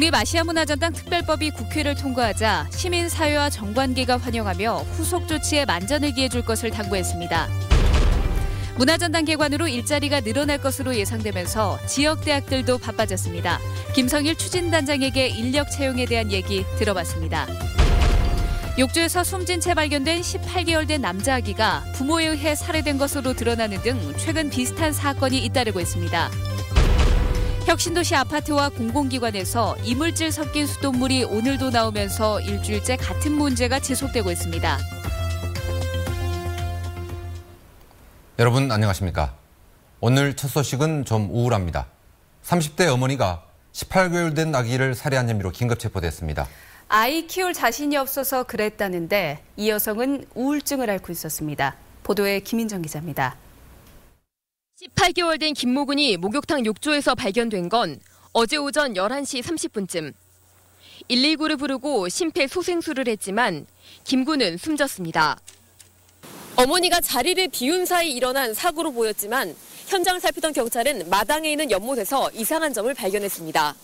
국립아시아문화전당 특별법이 국회를 통과하자 시민사회와 정관계가 환영하며 후속 조치에 만전을 기해줄 것을 당부했습니다. 문화전당 개관으로 일자리가 늘어날 것으로 예상되면서 지역대학들도 바빠졌습니다. 김성일 추진단장에게 인력 채용에 대한 얘기 들어봤습니다. 욕조에서 숨진 채 발견된 18개월 된 남자 아기가 부모에 의해 살해된 것으로 드러나는 등 최근 비슷한 사건이 잇따르고 있습니다. 혁신도시 아파트와 공공기관에서 이물질 섞인 수돗물이 오늘도 나오면서 일주일째 같은 문제가 지속되고 있습니다. 여러분 안녕하십니까? 오늘 첫 소식은 좀 우울합니다. 30대 어머니가 18개월 된 아기를 살해한 혐의로 긴급 체포됐습니다. 아이 키울 자신이 없어서 그랬다는데 이 여성은 우울증을 앓고 있었습니다. 보도에 김인정 기자입니다. 18개월 된 김모군이 목욕탕 욕조에서 발견된 건 어제 오전 11시 30분쯤. 119를 부르고 심폐소생술을 했지만 김 군은 숨졌습니다. 어머니가 자리를 비운 사이 일어난 사고로 보였지만 현장을 살피던 경찰은 마당에 있는 연못에서 이상한 점을 발견했습니다.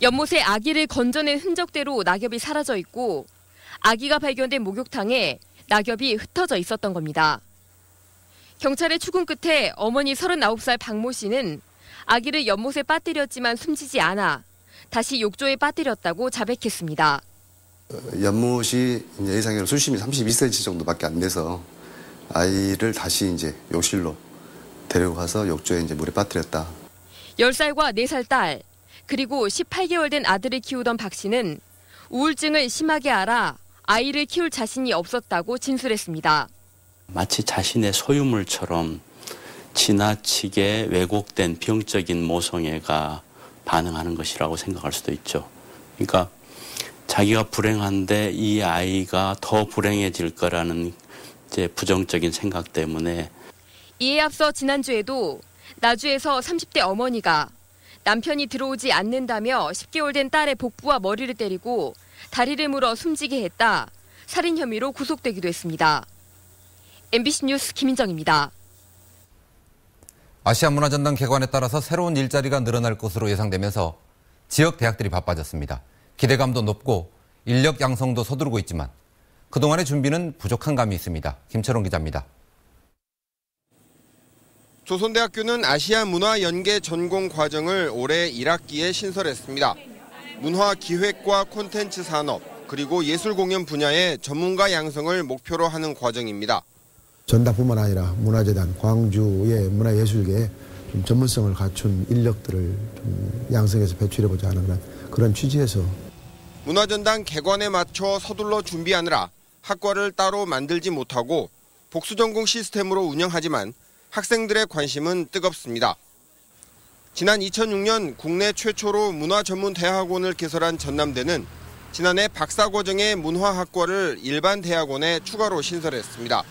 연못에 아기를 건져낸 흔적대로 낙엽이 사라져 있고 아기가 발견된 목욕탕에 낙엽이 흩어져 있었던 겁니다. 경찰의 추궁 끝에 어머니 39살 박모 씨는 아기를 연못에 빠뜨렸지만 숨지지 않아 다시 욕조에 빠뜨렸다고 자백했습니다. 연못이 이제 예상외로 수심이 32cm 정도밖에 안 돼서 아이를 다시 이제 욕실로 데려가서 욕조에 이제 물에 빠뜨렸다. 10살과 4살 딸 그리고 18개월 된 아들을 키우던 박 씨는 우울증을 심하게 앓아 아이를 키울 자신이 없었다고 진술했습니다. 마치 자신의 소유물처럼 지나치게 왜곡된 병적인 모성애가 반응하는 것이라고 생각할 수도 있죠. 그러니까 자기가 불행한데 이 아이가 더 불행해질 거라는 이제 부정적인 생각 때문에. 이에 앞서 지난주에도 나주에서 30대 어머니가 남편이 들어오지 않는다며 10개월 된 딸의 복부와 머리를 때리고 다리를 물어 숨지게 했다. 살인 혐의로 구속되기도 했습니다. MBC 뉴스 김인정입니다. 아시아문화전당 개관에 따라서 새로운 일자리가 늘어날 것으로 예상되면서 지역 대학들이 바빠졌습니다. 기대감도 높고 인력 양성도 서두르고 있지만 그동안의 준비는 부족한 감이 있습니다. 김철원 기자입니다. 조선대학교는 아시아문화연계 전공 과정을 올해 1학기에 신설했습니다. 문화기획과 콘텐츠 산업, 그리고 예술공연 분야의 전문가 양성을 목표로 하는 과정입니다. 전당뿐만 아니라 문화재단, 광주의 문화예술계에 좀 전문성을 갖춘 인력들을 좀 양성해서 배출해보자 하는 그런 취지에서 문화전당 개관에 맞춰 서둘러 준비하느라 학과를 따로 만들지 못하고 복수전공 시스템으로 운영하지만 학생들의 관심은 뜨겁습니다. 지난 2006년 국내 최초로 문화전문대학원을 개설한 전남대는 지난해 박사과정의 문화학과를 일반 대학원에 추가로 신설했습니다.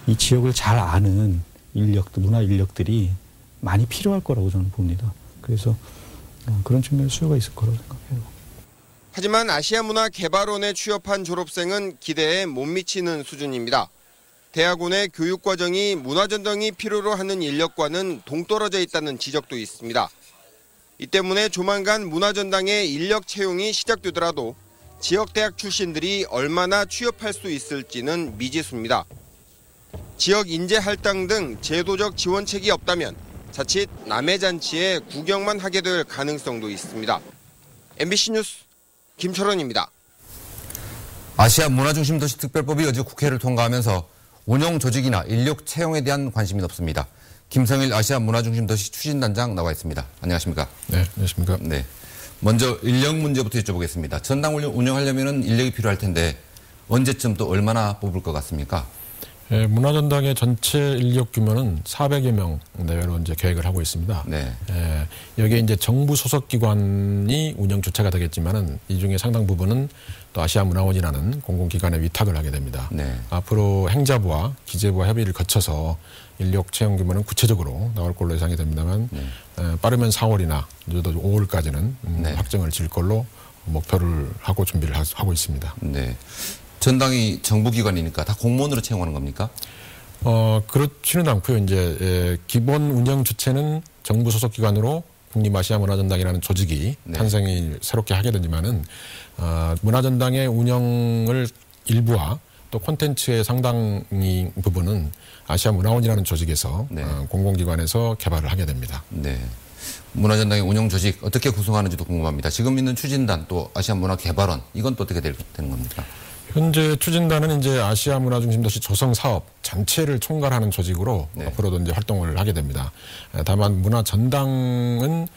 이 지역을 잘 아는 인력들, 문화 인력들이 많이 필요할 거라고 저는 봅니다. 그래서 그런 측면에 수요가 있을 거라고 생각해요. 하지만 아시아문화개발원에 취업한 졸업생은 기대에 못 미치는 수준입니다. 대학원의 교육과정이 문화전당이 필요로 하는 인력과는 동떨어져 있다는 지적도 있습니다. 이 때문에 조만간 문화전당의 인력 채용이 시작되더라도 지역대학 출신들이 얼마나 취업할 수 있을지는 미지수입니다. 지역 인재 할당 등 제도적 지원책이 없다면 자칫 남의 잔치에 구경만 하게 될 가능성도 있습니다. MBC 뉴스 김철원입니다. 아시아문화중심도시특별법이 어제 국회를 통과하면서 운영 조직이나 인력 채용에 대한 관심이 높습니다. 김성일 아시아문화중심도시 추진단장 나와 있습니다. 안녕하십니까? 네, 안녕하십니까? 네. 먼저 인력 문제부터 여쭤보겠습니다. 전당 운영하려면 인력이 필요할 텐데 언제쯤 또 얼마나 뽑을 것 같습니까? 예, 문화전당의 전체 인력 규모는 400여 명 내외로 이제 계획을 하고 있습니다. 네. 예, 여기에 이제 정부 소속 기관이 운영 주체가 되겠지만은 이 중에 상당 부분은 또 아시아문화원이라는 공공기관에 위탁을 하게 됩니다. 네. 앞으로 행자부와 기재부와 협의를 거쳐서 인력 채용 규모는 구체적으로 나올 걸로 예상이 됩니다만 빠르면 4월이나 늦어도 5월까지는 확정을 질 걸로 목표를 하고 준비를 하고 있습니다. 네. 전당이 정부기관이니까 다 공무원으로 채용하는 겁니까? 그렇지는 않고요. 이제 기본 운영 주체는 정부 소속 기관으로 국립아시아문화전당이라는 조직이 네. 탄생을 새롭게 하게 되지만은 문화전당의 운영을 일부와 또 콘텐츠의 상당히 부분은 아시아문화원이라는 조직에서 네. 공공기관에서 개발을 하게 됩니다. 네. 문화전당의 운영 조직 어떻게 구성하는지도 궁금합니다. 지금 있는 추진단 또 아시아문화개발원 이건 또 어떻게 되는 겁니까? 현재 추진단은 이제 아시아 문화 중심 도시 조성 사업 전체를 총괄하는 조직으로 네. 앞으로도 이제 활동을 하게 됩니다. 다만 문화 전당은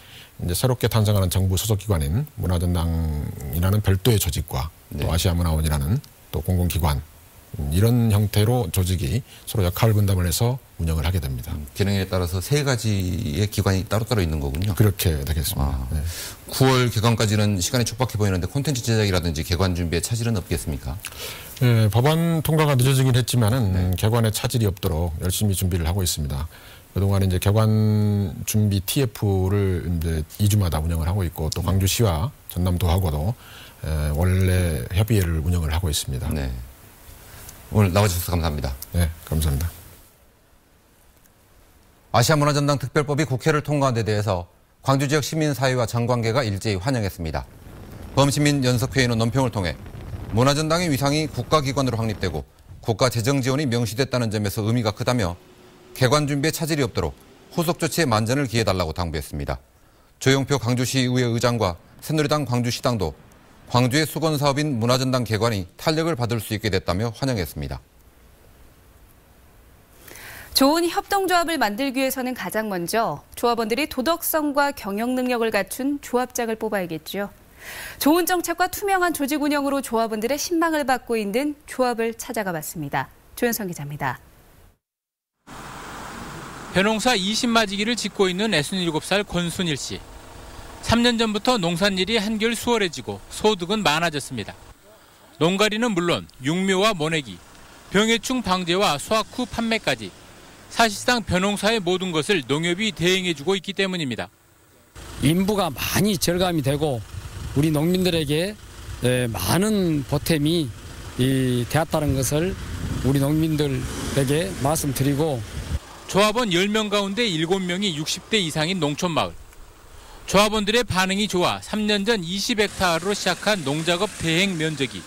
이제 새롭게 탄생하는 정부 소속 기관인 문화 전당이라는 별도의 조직과 또 네. 아시아 문화원이라는 또 공공기관 이런 형태로 조직이 서로 역할 분담을 해서 운영을 하게 됩니다. 기능에 따라서 세 가지의 기관이 따로따로 있는 거군요. 그렇게 되겠습니다. 네. 9월 개관까지는 시간이 촉박해 보이는데 콘텐츠 제작이라든지 개관 준비에 차질은 없겠습니까? 네, 법안 통과가 늦어지긴 했지만은 개관에 차질이 없도록 열심히 준비를 하고 있습니다. 그동안 이제 개관 준비 TF를 이제 2주마다 운영을 하고 있고 또 광주시와 전남도하고도 원래 협의회를 운영을 하고 있습니다. 네. 오늘 나와주셔서 감사합니다. 네, 감사합니다. 아시아문화전당 특별법이 국회를 통과한 데 대해서 광주 지역 시민사회와 정관계가 일제히 환영했습니다. 범시민연석회의는 논평을 통해 문화전당의 위상이 국가기관으로 확립되고 국가재정지원이 명시됐다는 점에서 의미가 크다며 개관 준비에 차질이 없도록 후속 조치에 만전을 기해달라고 당부했습니다. 조용표 광주시의회 의장과 새누리당 광주시당도 광주의 수건사업인 문화전당 개관이 탄력을 받을 수 있게 됐다며 환영했습니다. 좋은 협동조합을 만들기 위해서는 가장 먼저 조합원들이 도덕성과 경영 능력을 갖춘 조합장을 뽑아야겠죠. 좋은 정책과 투명한 조직 운영으로 조합원들의 신망을 받고 있는 조합을 찾아가 봤습니다. 조현성 기자입니다. 벼농사 20마지기를 짓고 있는 67살 권순일 씨. 3년 전부터 농산일이 한결 수월해지고 소득은 많아졌습니다. 농가리는 물론 육묘와 모내기, 병해충 방제와 수확 후 판매까지 사실상 벼농사의 모든 것을 농협이 대행해주고 있기 때문입니다. 인부가 많이 절감이 되고 우리 농민들에게 많은 보탬이 되었다는 것을 우리 농민들에게 말씀드리고 조합원 10명 가운데 7명이 60대 이상인 농촌마을. 조합원들의 반응이 좋아 3년 전 20헥타르로 시작한 농작업 대행 면적이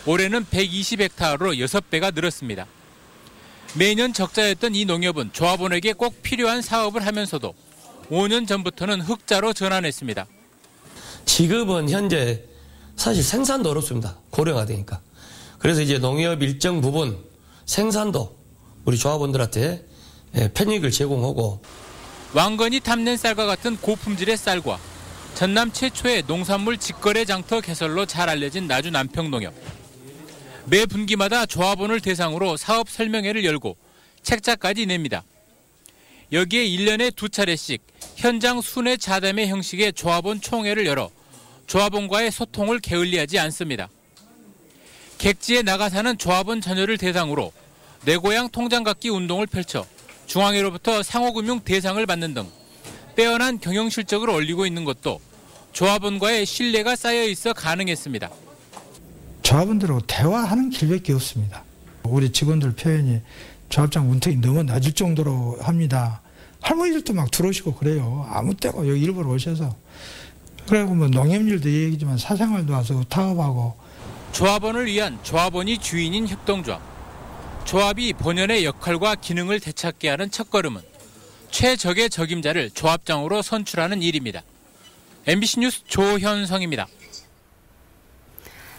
올해는 120헥타르로 6배가 늘었습니다. 매년 적자였던 이 농협은 조합원에게 꼭 필요한 사업을 하면서도 5년 전부터는 흑자로 전환했습니다. 지금은 현재 사실 생산도 어렵습니다. 고령화 되니까. 그래서 이제 농협 일정 부분 생산도 우리 조합원들한테 편익을 제공하고 왕건이 탐낸 쌀과 같은 고품질의 쌀과 전남 최초의 농산물 직거래 장터 개설로 잘 알려진 나주 남평농협. 매 분기마다 조합원을 대상으로 사업 설명회를 열고 책자까지 냅니다. 여기에 1년에 2차례씩 현장 순회 자담회 형식의 조합원 총회를 열어 조합원과의 소통을 게을리하지 않습니다. 객지에 나가 사는 조합원 자녀를 대상으로 내 고향 통장 갖기 운동을 펼쳐 중앙회로부터 상호금융 대상을 받는 등 빼어난 경영 실적을 올리고 있는 것도 조합원과의 신뢰가 쌓여 있어 가능했습니다. 조합원들하고 대화하는 길밖에 없습니다. 우리 직원들 표현이 조합장 문턱이 너무 낮을 정도로 합니다. 할머니들도 막 들어오시고 그래요. 아무 때고 여기 일부러 오셔서. 그리고 뭐 농협일도 얘기지만 사생활도 와서 타업하고. 조합원을 위한 조합원이 주인인 협동조합. 조합이 본연의 역할과 기능을 되찾게 하는 첫걸음은 최적의 적임자를 조합장으로 선출하는 일입니다. MBC 뉴스 조현성입니다.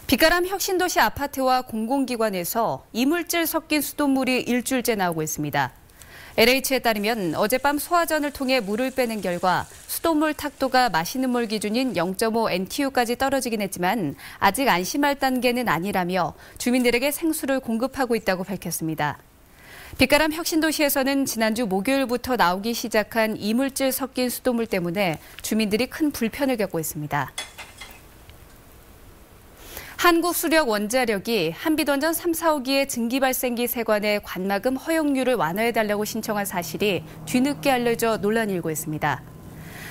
빛가람 혁신도시 아파트와 공공기관에서 이물질 섞인 수돗물이 일주일째 나오고 있습니다. LH에 따르면 어젯밤 소화전을 통해 물을 빼는 결과 수돗물 탁도가 마시는 물 기준인 0.5 NTU까지 떨어지긴 했지만 아직 안심할 단계는 아니라며 주민들에게 생수를 공급하고 있다고 밝혔습니다. 빛가람 혁신도시에서는 지난주 목요일부터 나오기 시작한 이물질 섞인 수돗물 때문에 주민들이 큰 불편을 겪고 있습니다. 한국수력원자력이 한빛원전 3, 4호기의 증기발생기 세관의 관마금 허용률을 완화해달라고 신청한 사실이 뒤늦게 알려져 논란이 일고 있습니다.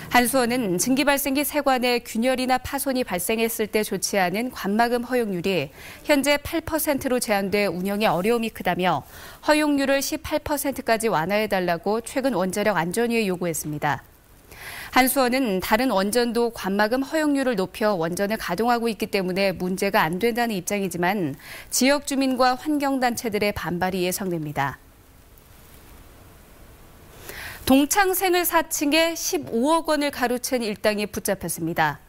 한수원은 증기발생기 세관에 균열이나 파손이 발생했을 때 조치하는 관마금 허용률이 현재 8%로 제한돼 운영에 어려움이 크다며 허용률을 18%까지 완화해달라고 최근 원자력 안전위에 요구했습니다. 한수원은 다른 원전도 관마금 허용률을 높여 원전을 가동하고 있기 때문에 문제가 안 된다는 입장이지만 지역 주민과 환경단체들의 반발이 예상됩니다. 동창생을 사칭해 15억 원을 가로챈 일당이 붙잡혔습니다.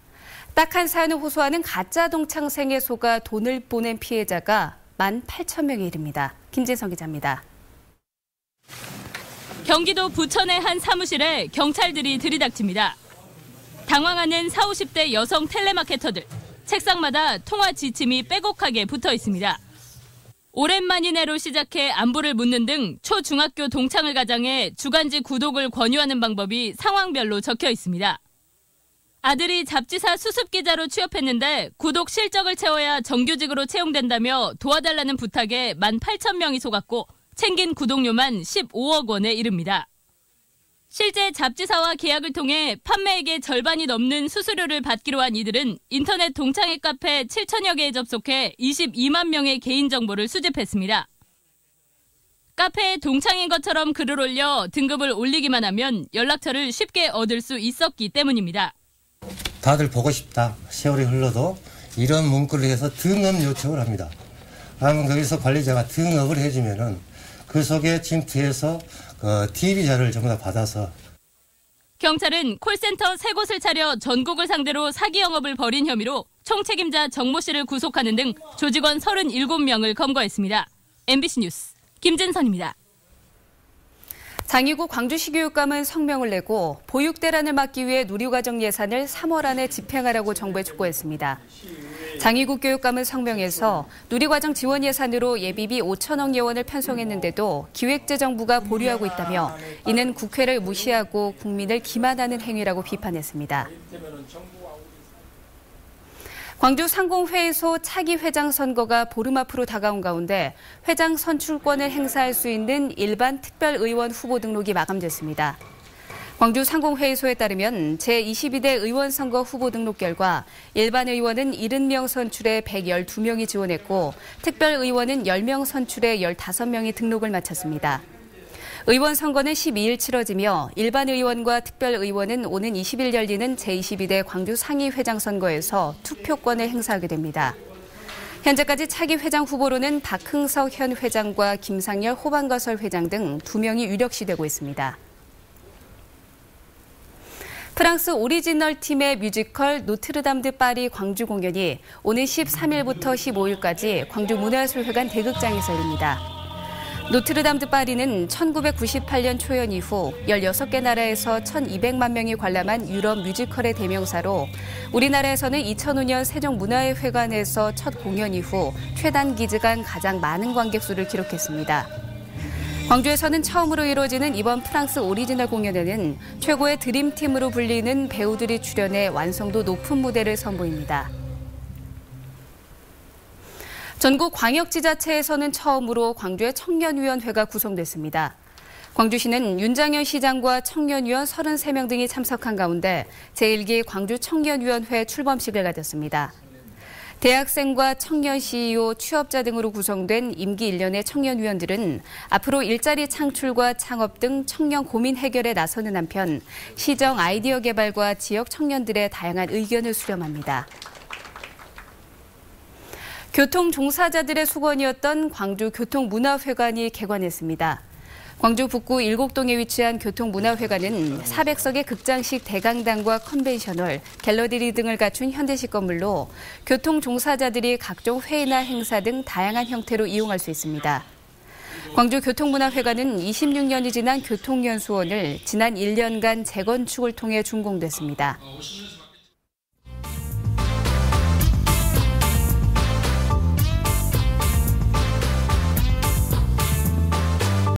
딱한 사연을 호소하는 가짜 동창생에 속아 돈을 보낸 피해자가 18,000명에 이릅니다. 김재성 기자입니다. 경기도 부천의 한 사무실에 경찰들이 들이닥칩니다. 당황하는 40, 50대 여성 텔레마케터들. 책상마다 통화 지침이 빼곡하게 붙어 있습니다. 오랜만이네로 시작해 안부를 묻는 등 초중학교 동창을 가장해 주간지 구독을 권유하는 방법이 상황별로 적혀 있습니다. 아들이 잡지사 수습기자로 취업했는데 구독 실적을 채워야 정규직으로 채용된다며 도와달라는 부탁에 18,000명이 속았고 챙긴 구독료만 15억 원에 이릅니다. 실제 잡지사와 계약을 통해 판매액의 절반이 넘는 수수료를 받기로 한 이들은 인터넷 동창회 카페 7,000여 개에 접속해 22만 명의 개인정보를 수집했습니다. 카페에 동창인 것처럼 글을 올려 등급을 올리기만 하면 연락처를 쉽게 얻을 수 있었기 때문입니다. 다들 보고 싶다. 세월이 흘러도 이런 문구를 해서 등업 요청을 합니다. 그러면 거기서 관리자가 등업을 해주면은 그 속에 침투해서 TV 자료를 전부 다 받아서. 경찰은 콜센터 3곳을 차려 전국을 상대로 사기 영업을 벌인 혐의로 총책임자 정모 씨를 구속하는 등 조직원 37명을 검거했습니다. MBC 뉴스 김진선입니다. 장이구 광주시교육감은 성명을 내고 보육대란을 막기 위해 누리과정 예산을 3월 안에 집행하라고 정부에 촉구했습니다. 장이구 교육감은 성명에서 누리과정 지원 예산으로 예비비 5천억 예원을 편성했는데도 기획재정부가 보류하고 있다며 이는 국회를 무시하고 국민을 기만하는 행위라고 비판했습니다. 광주 상공회의소 차기 회장 선거가 보름 앞으로 다가온 가운데 회장 선출권을 행사할 수 있는 일반 특별의원 후보 등록이 마감됐습니다. 광주 상공회의소에 따르면 제22대 의원선거 후보 등록 결과 일반 의원은 70명 선출에 112명이 지원했고 특별의원은 10명 선출에 15명이 등록을 마쳤습니다. 의원 선거는 12일 치러지며 일반 의원과 특별의원은 오는 20일 열리는 제22대 광주 상위회장 선거에서 투표권을 행사하게 됩니다. 현재까지 차기 회장 후보로는 박흥석 현 회장과 김상열 호반거설 회장 등 2명이 유력시되고 있습니다. 프랑스 오리지널 팀의 뮤지컬 노트르담 드 파리 광주 공연이 오는 13일부터 15일까지 광주 문화예술회관 대극장에서 열립니다. 노트르담 드 파리는 1998년 초연 이후 16개 나라에서 1,200만 명이 관람한 유럽 뮤지컬의 대명사로 우리나라에서는 2005년 세종문화회관에서 첫 공연 이후 최단 기간 가장 많은 관객 수를 기록했습니다. 광주에서는 처음으로 이루어지는 이번 프랑스 오리지널 공연에는 최고의 드림팀으로 불리는 배우들이 출연해 완성도 높은 무대를 선보입니다. 전국 광역지자체에서는 처음으로 광주의 청년위원회가 구성됐습니다. 광주시는 윤장현 시장과 청년위원 33명 등이 참석한 가운데 제1기 광주 청년위원회 출범식을 가졌습니다. 대학생과 청년 CEO, 취업자 등으로 구성된 임기 1년의 청년위원들은 앞으로 일자리 창출과 창업 등 청년 고민 해결에 나서는 한편 시정 아이디어 개발과 지역 청년들의 다양한 의견을 수렴합니다. 교통 종사자들의 수건이었던 광주 교통문화회관이 개관했습니다. 광주 북구 일곡동에 위치한 교통문화회관은 400석의 극장식 대강당과 컨벤셔널, 갤러리 등을 갖춘 현대식 건물로 교통 종사자들이 각종 회의나 행사 등 다양한 형태로 이용할 수 있습니다. 광주 교통문화회관은 26년이 지난 교통연수원을 지난 1년간 재건축을 통해 준공됐습니다.